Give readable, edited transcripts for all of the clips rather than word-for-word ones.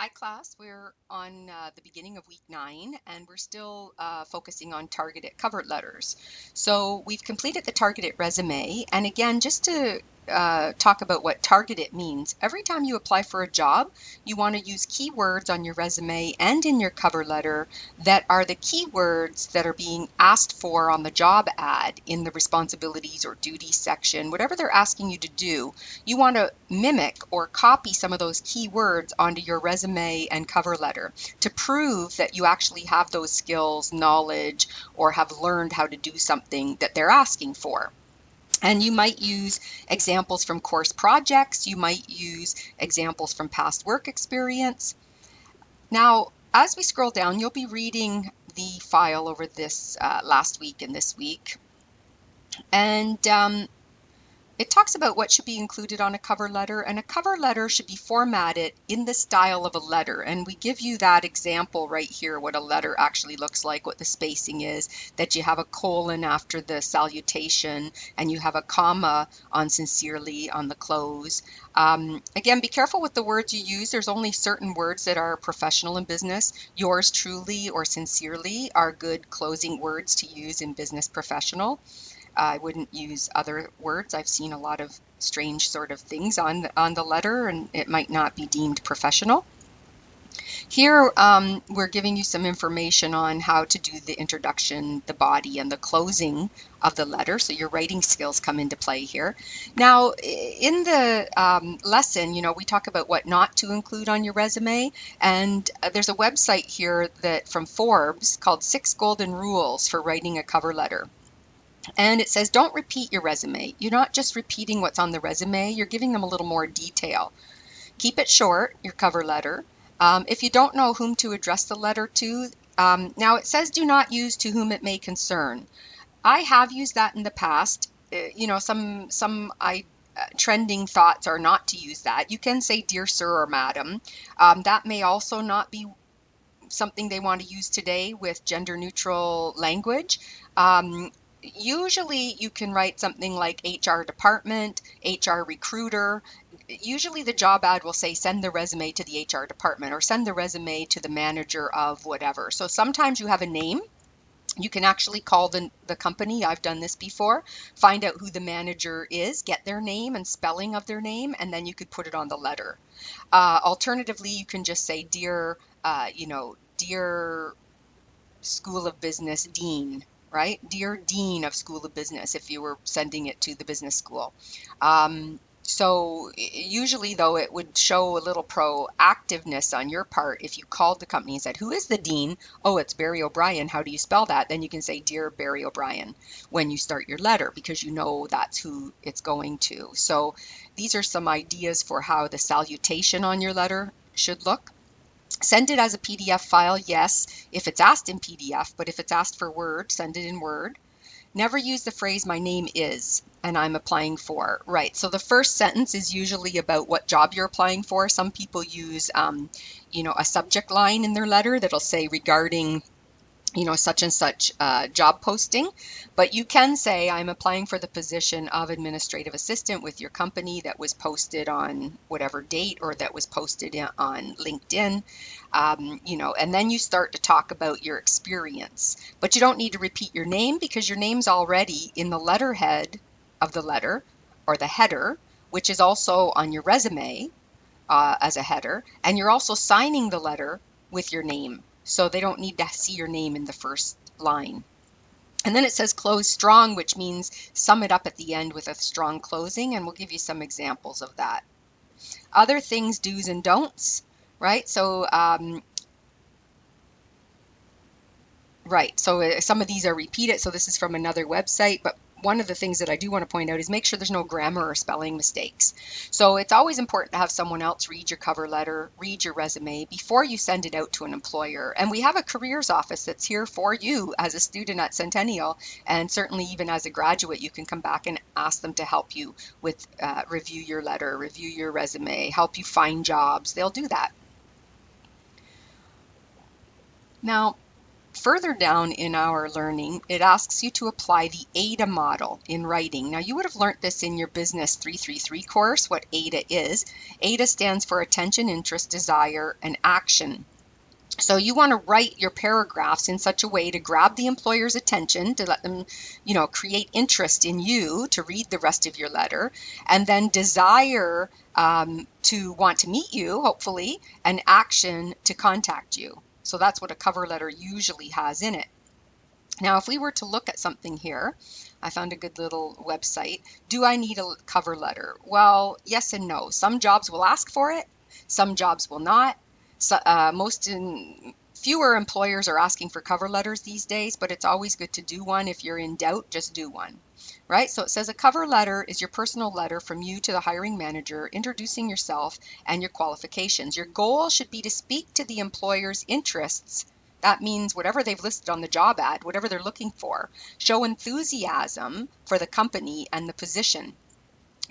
Hi class, we're on the beginning of week 9 and we're still focusing on targeted cover letters. So we've completed the targeted resume, and again, just to talk about what targeted means, every time you apply for a job, you want to use keywords on your resume and in your cover letter that are the keywords that are being asked for on the job ad in the responsibilities or duties section. Whatever they're asking you to do, you want to mimic or copy some of those keywords onto your resume and cover letter to prove that you actually have those skills, knowledge, or have learned how to do something that they're asking for. And you might use examples from course projects. You might use examples from past work experience. Now, as we scroll down, you'll be reading the file over this last week and this week. And it talks about what should be included on a cover letter, and a cover letter should be formatted in the style of a letter. And we give you that example right here, what a letter actually looks like, what the spacing is, that you have a colon after the salutation, and you have a comma on sincerely on the close. Again, be careful with the words you use. There's only certain words that are professional in business. Yours truly or sincerely are good closing words to use in business professional. I wouldn't use other words. I've seen a lot of strange sort of things on the letter, and it might not be deemed professional. Here, we're giving you some information on how to do the introduction, the body, and the closing of the letter. So your writing skills come into play here. Now, in the lesson, we talk about what not to include on your resume. And there's a website here that from Forbes called 6 Golden Rules for Writing a Cover Letter. And it says, don't repeat your resume. You're not just repeating what's on the resume, you're giving them a little more detail. Keep it short, your cover letter. If you don't know whom to address the letter to, now it says do not use to whom it may concern. I have used that in the past. Some trending thoughts are not to use that. You can say dear sir or madam. That may also not be something they want to use today with gender neutral language. Usually you can write something like HR department, HR recruiter. Usually the job ad will say send the resume to the HR department or send the resume to the manager of whatever. So sometimes you have a name. You can actually call the company. I've done this before. Find out who the manager is, get their name and spelling of their name, and then you could put it on the letter. Alternatively, you can just say dear, dear School of Business Dean, right? Dear Dean of School of Business, if you were sending it to the business school. So usually, though, it would show a little proactiveness on your part if you called the company and said, who is the dean? Oh, it's Barry O'Brien. How do you spell that? Then you can say, Dear Barry O'Brien, when you start your letter, because you know that's who it's going to. So these are some ideas for how the salutation on your letter should look. Send it as a PDF file, yes, if it's asked in PDF, but if it's asked for Word, send it in Word. Never use the phrase, my name is, and I'm applying for. Right, so the first sentence is usually about what job you're applying for. Some people use, a subject line in their letter that'll say regarding such and such job posting, but you can say I'm applying for the position of administrative assistant with your company that was posted on whatever date or that was posted on LinkedIn, and then you start to talk about your experience. But you don't need to repeat your name because your name's already in the letterhead of the letter or the header, which is also on your resume as a header, and you're also signing the letter with your name. So they don't need to see your name in the first line. And then it says close strong, which means sum it up at the end with a strong closing, and we'll give you some examples of that. Other things, do's and don'ts, right? So, some of these are repeated. So this is from another website, but one of the things that I do want to point out is make sure there's no grammar or spelling mistakes. So it's always important to have someone else read your cover letter, read your resume before you send it out to an employer. And we have a careers office that's here for you as a student at Centennial, and certainly even as a graduate, you can come back and ask them to help you with review your letter, review your resume, help you find jobs. They'll do that. Now, further down in our learning, it asks you to apply the AIDA model in writing. Now, you would have learned this in your Business 333 course, what AIDA is. AIDA stands for attention, interest, desire, and action. So you want to write your paragraphs in such a way to grab the employer's attention, to let them, create interest in you to read the rest of your letter, and then desire to want to meet you, hopefully, and action to contact you. So that's what a cover letter usually has in it. Now, if we were to look at something here, I found a good little website. Do I need a cover letter? Well, yes and no. Some jobs will ask for it. Some jobs will not. So, fewer employers are asking for cover letters these days, but it's always good to do one. If you're in doubt, just do one, right? So it says a cover letter is your personal letter from you to the hiring manager introducing yourself and your qualifications. Your goal should be to speak to the employer's interests. That means whatever they've listed on the job ad, whatever they're looking for. Show enthusiasm for the company and the position.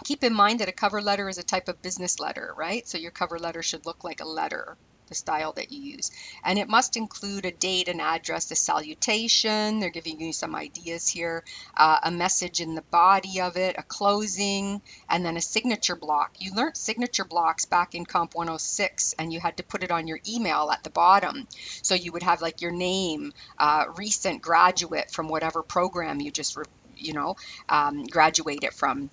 Keep in mind that a cover letter is a type of business letter, right? So your cover letter should look like a letter, the style that you use. And it must include a date, an address, a salutation. They're giving you some ideas here, a message in the body of it, a closing, and then a signature block. You learned signature blocks back in Comp 106, and you had to put it on your email at the bottom. So you would have like your name, recent graduate from whatever program you just, graduated from.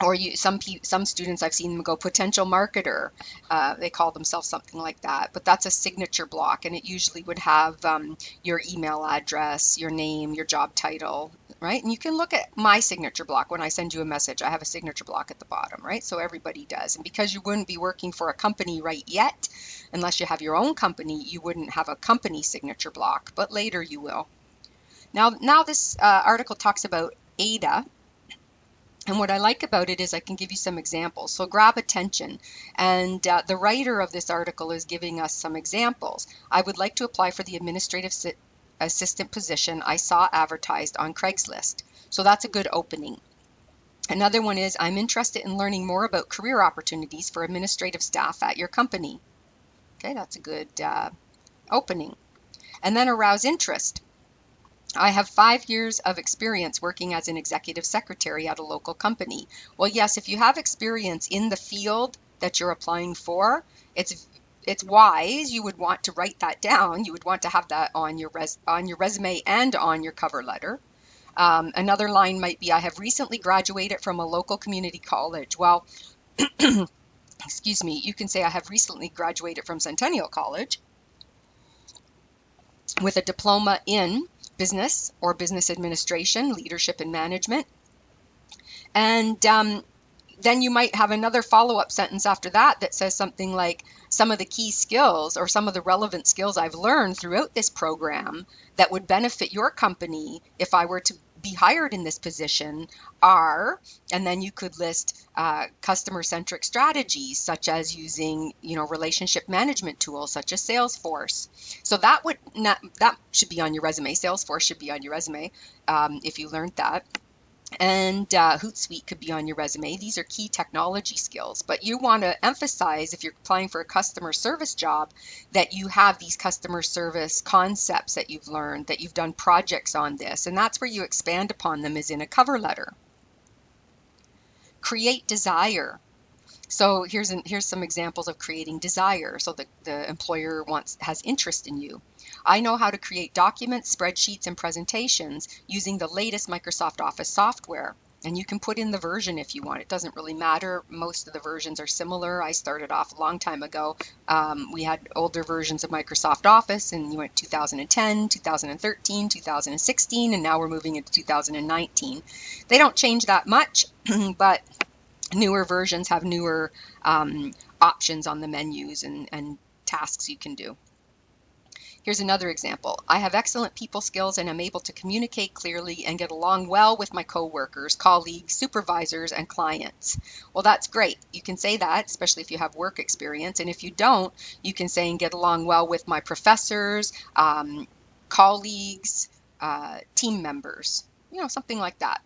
Or some students, I've seen them go potential marketer. They call themselves something like that. But that's a signature block, and it usually would have your email address, your name, your job title, right? And you can look at my signature block when I send you a message. I have a signature block at the bottom, right? So everybody does. And because you wouldn't be working for a company right yet, unless you have your own company, you wouldn't have a company signature block, but later you will. Now this article talks about AIDA. And what I like about it is I can give you some examples. So grab attention. And the writer of this article is giving us some examples. I would like to apply for the administrative assistant position I saw advertised on Craigslist. So that's a good opening. Another one is I'm interested in learning more about career opportunities for administrative staff at your company. Okay, that's a good opening. And then arouse interest. I have 5 years of experience working as an executive secretary at a local company. Well, yes, if you have experience in the field that you're applying for, it's wise. You would want to write that down. You would want to have that on your resume and on your cover letter. Another line might be, I have recently graduated from a local community college. Well, excuse me, you can say I have recently graduated from Centennial College with a diploma in business or business administration, leadership and management. And then you might have another follow-up sentence after that says something like, some of the key skills or some of the relevant skills I've learned throughout this program that would benefit your company if I were to be hired in this position are, and then you could list customer-centric strategies such as using, relationship management tools such as Salesforce. So that should be on your resume. Salesforce should be on your resume if you learned that. And Hootsuite could be on your resume. These are key technology skills, but you want to emphasize if you're applying for a customer service job that you have these customer service concepts that you've learned, that you've done projects on this, and that's where you expand upon them is in a cover letter. Create desire. So here's some examples of creating desire. So the employer has interest in you. I know how to create documents, spreadsheets, and presentations using the latest Microsoft Office software. And you can put in the version if you want. It doesn't really matter. Most of the versions are similar. I started off a long time ago. We had older versions of Microsoft Office, and you went 2010, 2013, 2016, and now we're moving into 2019. They don't change that much, but newer versions have newer options on the menus and tasks you can do. Here's another example. I have excellent people skills and am able to communicate clearly and get along well with my coworkers, colleagues, supervisors, and clients. Well, that's great. You can say that, especially if you have work experience. And if you don't, you can say and get along well with my professors, colleagues, team members, something like that.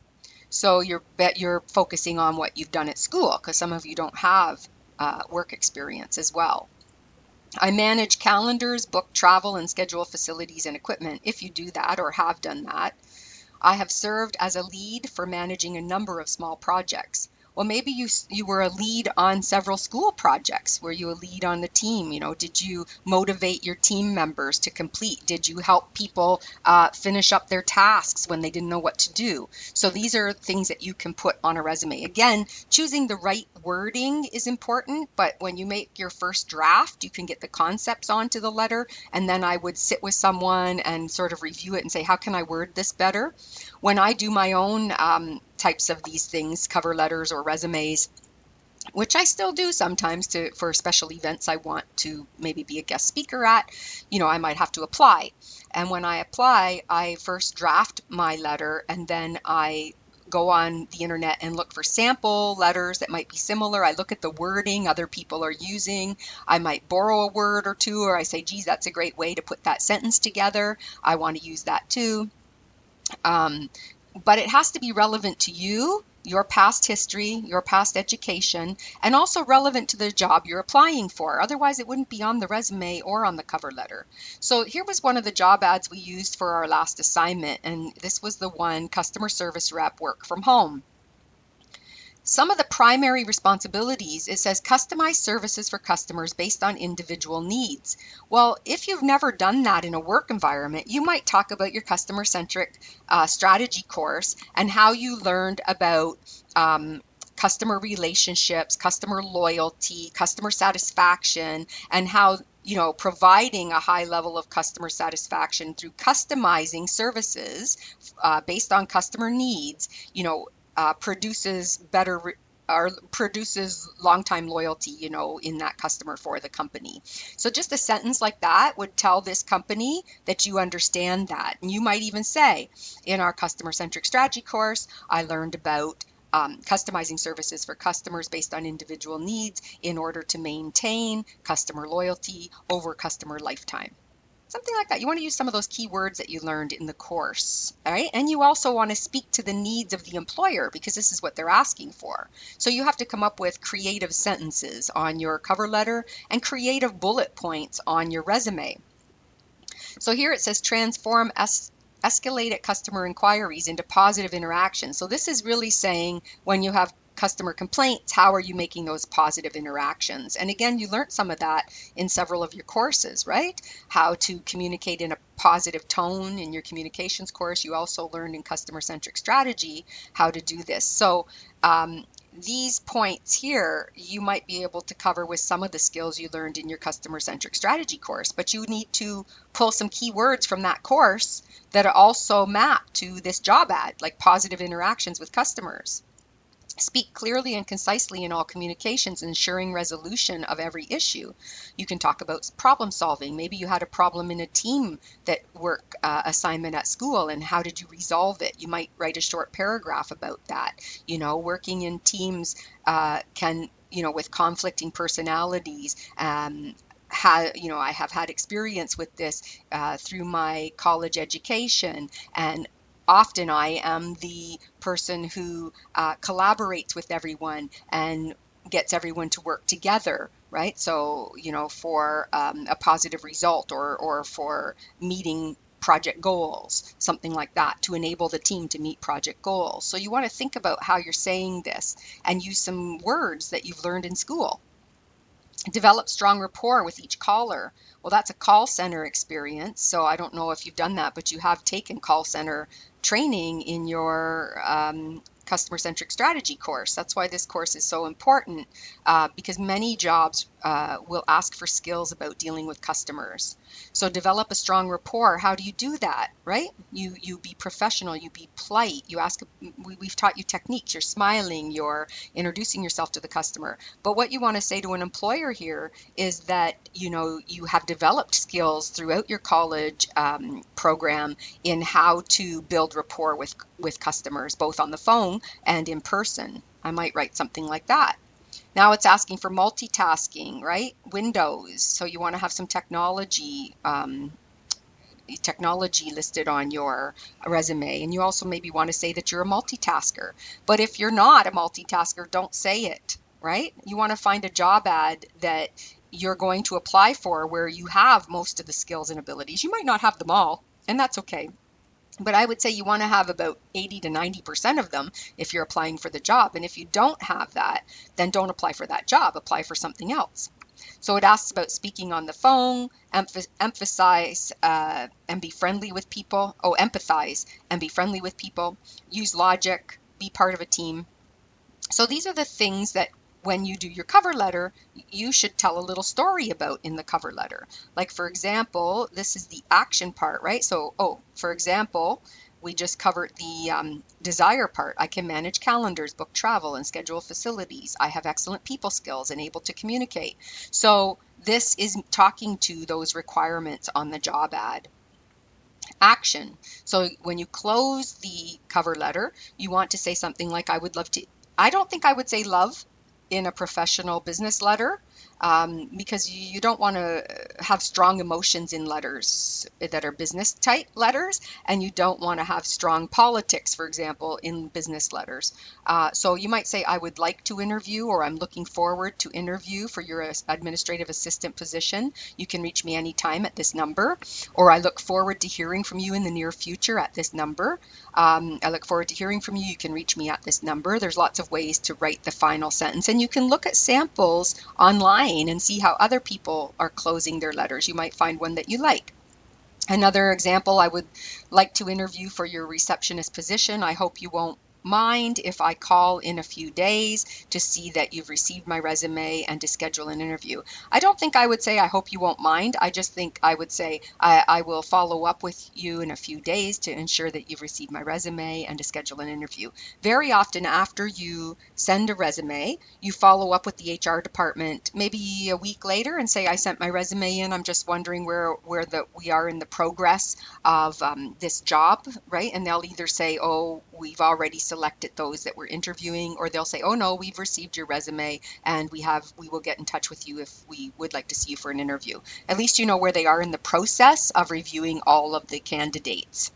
So you're focusing on what you've done at school because some of you don't have work experience as well. I manage calendars, book travel, and schedule facilities and equipment, if you do that or have done that. I have served as a lead for managing a number of small projects. Well, maybe you were a lead on several school projects. Were you a lead on the team? Did you motivate your team members to complete? Did you help people finish up their tasks when they didn't know what to do? So these are things that you can put on a resume. Again, choosing the right wording is important, but when you make your first draft, you can get the concepts onto the letter, and then I would sit with someone and sort of review it and say, how can I word this better? When I do my own types of these things, cover letters or resumes, which I still do sometimes for special events I want to maybe be a guest speaker at, I might have to apply. And when I apply, I first draft my letter, and then I go on the internet and look for sample letters that might be similar. I look at the wording other people are using. I might borrow a word or two, or I say, geez, that's a great way to put that sentence together. I want to use that too. But it has to be relevant to you, your past history, your past education, and also relevant to the job you're applying for. Otherwise, it wouldn't be on the resume or on the cover letter. So here was one of the job ads we used for our last assignment, and this was the one, customer service rep, work from home. Some of the primary responsibilities, it says customize services for customers based on individual needs. Well, if you've never done that in a work environment, you might talk about your customer-centric strategy course and how you learned about customer relationships, customer loyalty, customer satisfaction, and how providing a high level of customer satisfaction through customizing services based on customer needs, produces better or produces long-time loyalty, in that customer for the company. So just a sentence like that would tell this company that you understand that. And you might even say, in our customer-centric strategy course, I learned about customizing services for customers based on individual needs in order to maintain customer loyalty over customer lifetime. Something like that. You want to use some of those keywords that you learned in the course, all right? And you also want to speak to the needs of the employer because this is what they're asking for. So you have to come up with creative sentences on your cover letter and creative bullet points on your resume. So here it says transform escalated customer inquiries into positive interactions. So this is really saying when you have customer complaints, how are you making those positive interactions? And again, you learned some of that in several of your courses, right? How to communicate in a positive tone in your communications course. You also learned in customer-centric strategy how to do this. So these points here, you might be able to cover with some of the skills you learned in your customer-centric strategy course, but you need to pull some keywords from that course that are also mapped to this job ad, like positive interactions with customers. Speak clearly and concisely in all communications, ensuring resolution of every issue. You can talk about problem solving. Maybe you had a problem in a team that work assignment at school, and how did you resolve it? You might write a short paragraph about that. Working in teams can, with conflicting personalities, I have had experience with this through my college education, and often I am the person who collaborates with everyone and gets everyone to work together, right? So, for a positive result or for meeting project goals, something like that, to enable the team to meet project goals. So you want to think about how you're saying this and use some words that you've learned in school. Develop strong rapport with each caller. Well, that's a call center experience. So I don't know if you've done that, but you have taken call center training in your customer-centric strategy course. That's why this course is so important, because many jobs will ask for skills about dealing with customers. So develop a strong rapport. How do you do that, right? You be professional, you be polite, you ask, we've taught you techniques, you're smiling, you're introducing yourself to the customer. But what you want to say to an employer here is that, you have developed skills throughout your college program in how to build rapport with customers, both on the phone and in person. I might write something like that. Now it's asking for multitasking, right? Windows. So you want to have some technology listed on your resume, and you also maybe want to say that you're a multitasker. But if you're not a multitasker, don't say it, right? You want to find a job ad that you're going to apply for where you have most of the skills and abilities. You might not have them all, and that's okay. But I would say you want to have about 80 to 90% of them if you're applying for the job. And if you don't have that, then don't apply for that job. Apply for something else. So it asks about speaking on the phone, emphasize and be friendly with people. Oh, empathize and be friendly with people. Use logic, be part of a team. So these are the things that when you do your cover letter, you should tell a little story about in the cover letter. Like, for example, this is the action part, right? So, for example, we just covered the desire part. I can manage calendars, book travel, and schedule facilities. I have excellent people skills and able to communicate. So this is talking to those requirements on the job ad. Action. So when you close the cover letter, you want to say something like, I would love to. I don't think I would say love in a professional business letter because you don't want to have strong emotions in letters that are business type letters, and you don't want to have strong politics, for example, in business letters. So you might say, I would like to interview, or I'm looking forward to interview for your administrative assistant position. You can reach me anytime at this number, or I look forward to hearing from you in the near future at this number. I look forward to hearing from you. You can reach me at this number. There's lots of ways to write the final sentence, and you can look at samples online and see how other people are closing their letters. You might find one that you like. Another example, I would like to interview for your receptionist position. I hope you won't mind if I call in a few days to see that you've received my resume and to schedule an interview. I don't think I would say I hope you won't mind. I just think I would say I will follow up with you in a few days to ensure that you've received my resume and to schedule an interview. Very often after you send a resume, you follow up with the HR department maybe a week later and say, I sent my resume in. I'm just wondering where we are in the progress of this job, right? And they'll either say, oh, we've already selected those that we're interviewing, or they'll say, oh no, we've received your resume and we will get in touch with you if we would like to see you for an interview. At least you know where they are in the process of reviewing all of the candidates.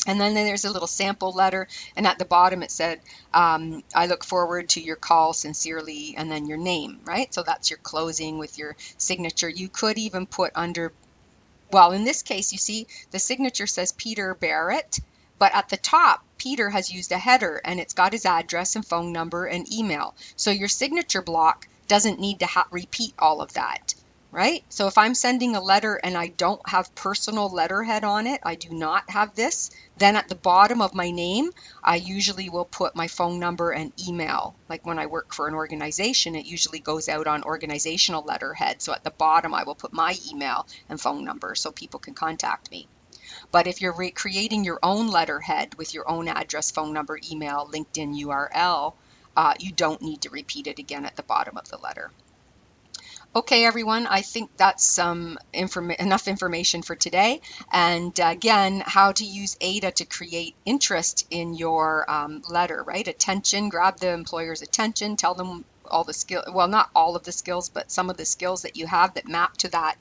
And then there's a little sample letter, and at the bottom it said, I look forward to your call sincerely, and then your name, right? So that's your closing with your signature. You could even put under, well, in this case, you see the signature says Peter Barrett, but at the top, Peter has used a header and it's got his address and phone number and email. So your signature block doesn't need to repeat all of that, right? So if I'm sending a letter and I don't have personal letterhead on it, I do not have this, then at the bottom of my name, I usually will put my phone number and email. Like when I work for an organization, it usually goes out on organizational letterhead. So at the bottom, I will put my email and phone number so people can contact me. But if you're creating your own letterhead with your own address, phone number, email, LinkedIn URL, you don't need to repeat it again at the bottom of the letter. Okay, everyone, I think that's enough information for today. And again, how to use AIDA to create interest in your letter, right? Attention, grab the employer's attention, tell them all the skill, well, not all of the skills, but some of the skills that you have that map to that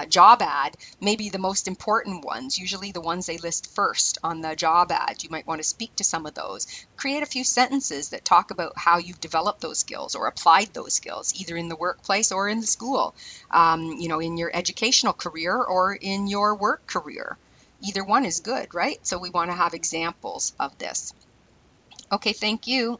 job ad, maybe the most important ones, usually the ones they list first on the job ad. You might want to speak to some of those. Create a few sentences that talk about how you've developed those skills or applied those skills, either in the workplace or in the school, in your educational career or in your work career. Either one is good, right? So we want to have examples of this. Okay, thank you.